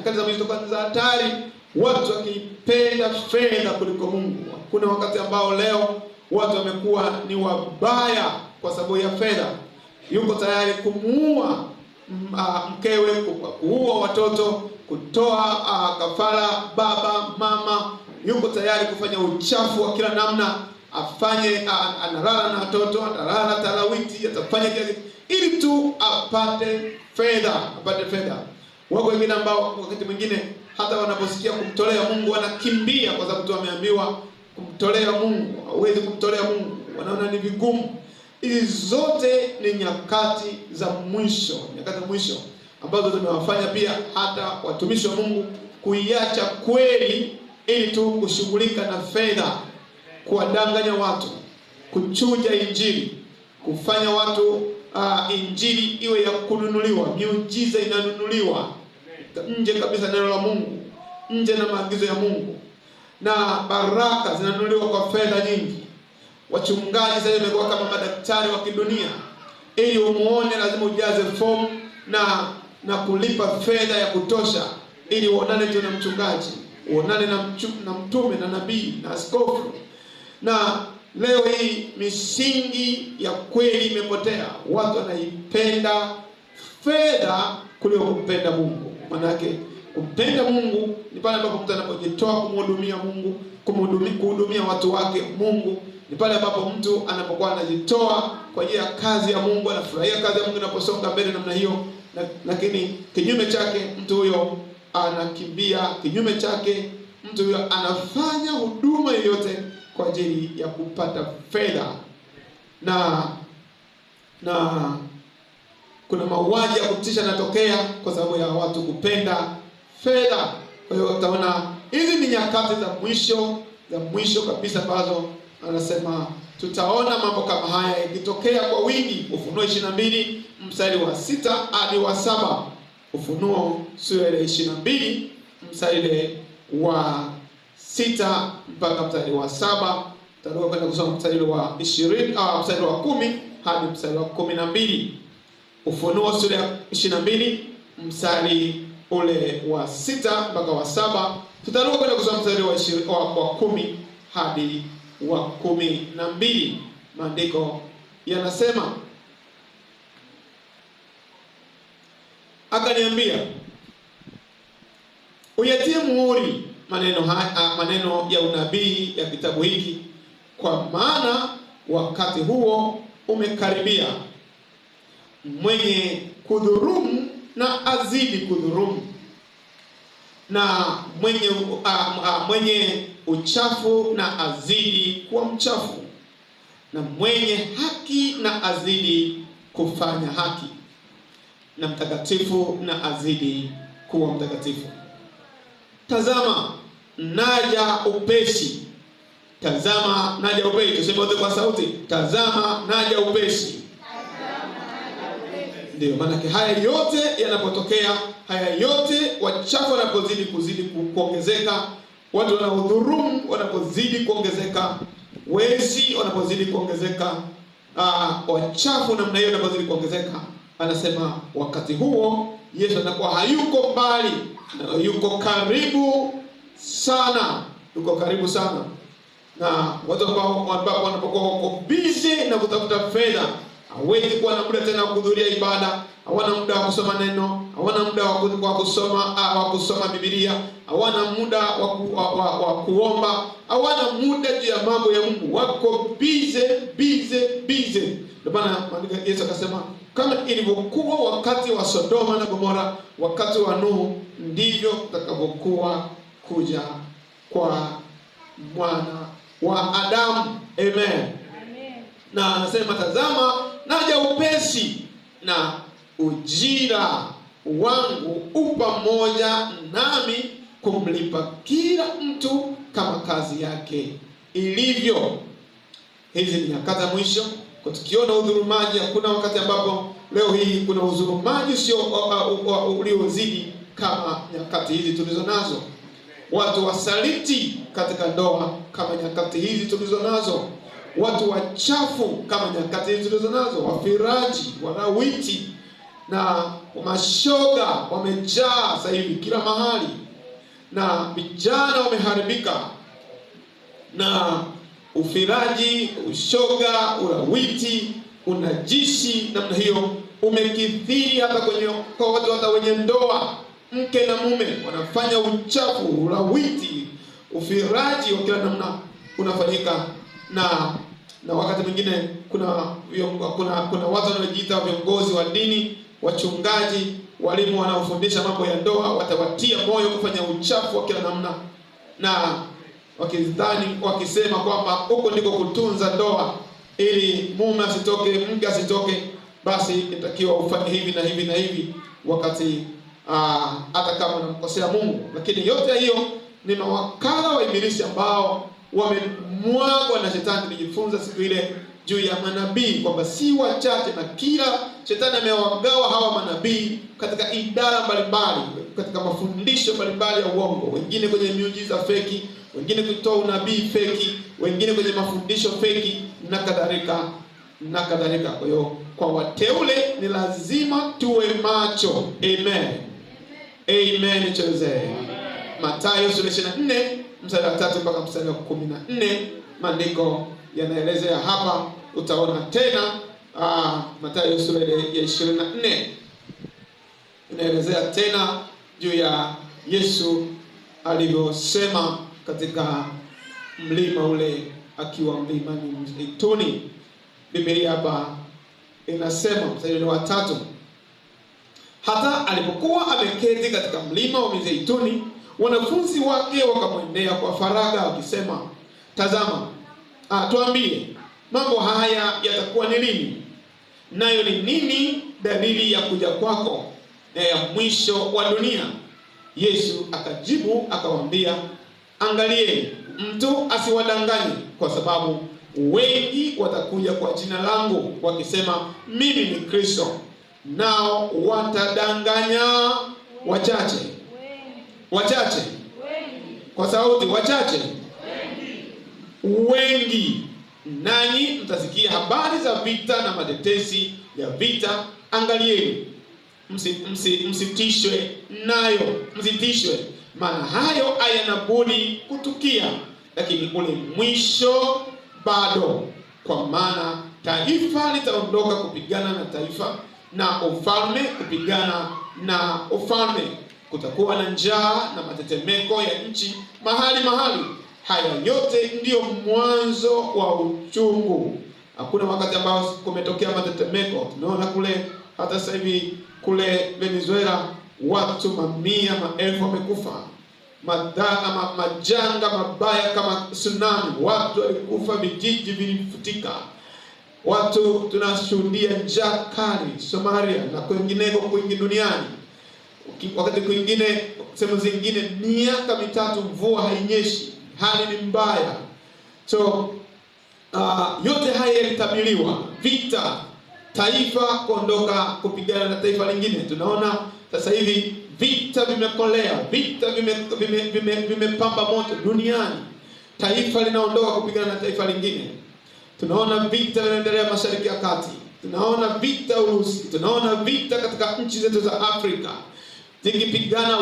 nyakati za mwisho zitakuwa za hatari, watu wakipenda fedha kuliko Mungu. Kuna wakati ambao leo watu wamekuwa ni wabaya kwa sababu ya fedha. Yuko tayari kumuua mkewe, kuua watoto, kutoa kafara baba mama, yuko tayari kufanya uchafu wa kila namna, afanye analala na watoto, analala tarawiti, atafanya kila kitu ili tu apate fedha. Wako wengine ambao wakati mwingine hata wanaposikia kumtolea Mungu wanakimbia, kwa sababu tu wameambiwa kumtolea Mungu, hauwezi kumtolea Mungu, wanaona ni vigumu. Hizi zote ni nyakati za mwisho, ambazo zimewafanya pia hata watumishi wa Mungu kuiacha kweli ili tu kushughulika na fedha, kuwadanganya watu, kuchuja injili, kufanya watu injili iwe ya kununuliwa. Miujiza inanunuliwa nje kabisa neno la Mungu, nje na maagizo ya Mungu, na baraka zinanunuliwa kwa fedha nyingi. Wachungaji sasa wamekuwa kama madaktari wa kidunia. Ili umuone lazima ujaze fomu na kulipa fedha ya kutosha ili uonane tu na mchungaji, uonane na mtume na nabii na askofu. Na leo hii misingi ya kweli imepotea. Watu wanaipenda fedha kuliko kumpenda Mungu. Maana yake kumpenda Mungu ni pale ambapo mtu anapojitoa kumhudumia Mungu, kuhudumia watu wake Mungu. Ni pale ambapo mtu anapokuwa anajitoa kwa ajili ya kazi ya Mungu, anafurahia kazi ya Mungu inaposonga mbele namna hiyo. Lakini kinyume chake mtu huyo anakimbia, kinyume chake mtu huyo anafanya huduma yoyote kwa ajili ya kupata fedha. Na kuna mauaji ya kutisha yanatokea kwa sababu ya watu kupenda fedha. Kwa hiyo utaona hizi ni nyakati za mwisho kabisa ambazo anasema tutaona mambo kama haya yakitokea kwa wingi. Ufunuo 22 mstari wa 6 hadi wa 7. Ufunuo sura ya 22 mstari wa 6 mpaka mstari wa 7. Tutaruka kwenda kusoma mstari wa 20 mstari wa 10 hadi mstari wa 12. Ufunuo sura ya 22 mstari ule wa 6 mpaka wa 7. Tutaruka kwenda kusoma mstari wa 10 hadi wa 12. Maandiko yanasema, akaniambia uyatie muhuri maneno ya unabii ya kitabu hiki, kwa maana wakati huo umekaribia. Mwenye kudhurumu na azidi kudhurumu, na mwenye uchafu na azidi kuwa mchafu, na mwenye haki na azidi kufanya haki, na mtakatifu na azidi kuwa mtakatifu. Tazama naja upesi. Tazama naja upesi. Tuseme wote kwa sauti, tazama naja upesi. Ndio maana haya yote yanapotokea, haya yote wachafu wanapozidi kuongezeka, watu wanaodhulumu wanapozidi kuongezeka, wezi wanapozidi kuongezeka, wachafu namna hiyo wanapozidi kuongezeka, anasema wakati huo Yesu anakuwa hayuko mbali, yuko karibu sana, yuko karibu sana. Na watu ambao wanapokuwa wako busy na kutafuta fedha, hawezi kuwa na muda tena kuhudhuria ibada, hawana muda wa kusoma neno, hawana muda wa kusoma Biblia, hawana muda wa kuomba, hawana muda juu ya mambo ya Mungu, wako busy. Ndio maana Yesu akasema kama ilivyokuwa wakati wa Sodoma na Gomora, wakati wa Nuhu, ndivyo kutakavyokuwa kuja kwa mwana wa Adamu. Amen. Na anasema tazama naja upesi, na ujira wangu upamoja nami kumlipa kila mtu kama kazi yake ilivyo. Hizi ni nyakati za mwisho. Kwa tukiona udhulumaji, hakuna wakati ambapo leo hii kuna udhulumaji sio uliozidi kama nyakati hizi tulizo nazo. Watu wasaliti katika ndoa kama nyakati hizi tulizo nazo. Watu wachafu kama nyakati hizi tulizo nazo. Wafiraji, walawiti, na mashoga wamejaa sasa hivi kila mahali, na vijana wameharibika, na ufiraji, ushoga, ulawiti, unajishi namna hiyo umekithiri hata kwa watu hata wenye ndoa. Mke na mume wanafanya uchafu, ulawiti, ufiraji wa kila namna unafanyika, na wakati mwingine kuna watu wanaojiita viongozi wa dini, wachungaji, walimu wanaofundisha mambo ya ndoa, watawatia moyo kufanya uchafu wa kila namna, na wakisema kwamba huko ndiko kutunza ndoa, ili mume asitoke, mke asitoke, basi inatakiwa ufanye hivi na hivi na hivi, wakati hata kama unamkosea Mungu. Lakini yote hiyo ni mawakala wa ibilisi ambao wamemwagwa na shetani. Tulijifunza siku ile juu ya manabii kwamba si wachache, na kila shetani amewagawa hawa manabii katika idara mbalimbali, katika mafundisho mbalimbali ya uongo, wengine kwenye miujiza feki, wengine kutoa unabii feki, wengine kwenye mafundisho feki na kadhalika na kadhalika. Kwa hiyo kwa wateule ni lazima tuwe macho. Amen. Amen. Chozee. Mathayo sura 24 mstari wa 3 mpaka mstari wa 14, maandiko yanaelezea hapa. Utaona tena Mathayo sura ya 24 inaelezea tena juu ya Yesu alivyosema katika mlima ule, akiwa mlimani Mzeituni. Biblia hapa inasema mstari wa 3, hata alipokuwa ameketi katika mlima wa Mizeituni, wanafunzi wake wakamwendea kwa faragha wakisema, tazama, tuambie mambo haya yatakuwa ni lini? Nayo ni nini dalili ya kuja kwako na ya mwisho wa dunia? Yesu akajibu akawaambia, angalieni mtu asiwadanganye, kwa sababu wengi watakuja kwa jina langu wakisema mimi ni Kristo, nao watadanganya wachache. Wachache kwa sauti, wachache wengi. Nanyi mtasikia habari za vita na matetesi ya vita. Angalieni, msitishwe nayo, msitishwe, maana hayo hayana budi kutukia, lakini ule mwisho bado. Kwa maana taifa litaondoka kupigana na taifa, na ufalme kupigana na ufalme. Kutakuwa na njaa na matetemeko ya nchi mahali mahali. Haya yote ndiyo mwanzo wa uchungu. Hakuna wakati ambao kumetokea matetemeko. Tunaona kule hata sasa hivi kule Venezuela watu mamia maelfu wamekufa. Majanga mabaya kama tsunami, watu walikufa, vijiji vilifutika. Watu tunashuhudia njaa kali Somalia na kwingineko kwingi duniani. Wakati kwingine sehemu zingine miaka mitatu mvua hainyeshi, hali ni mbaya. So yote haya yalitabiriwa, vita, taifa kuondoka kupigana na taifa lingine. Tunaona sasa hivi vita vimekolea, vita vimepamba moto duniani, taifa linaondoka kupigana na taifa lingine. Tunaona vita vinaendelea Mashariki ya Kati, tunaona vita Urusi, tunaona vita katika nchi zetu za Afrika zikipigana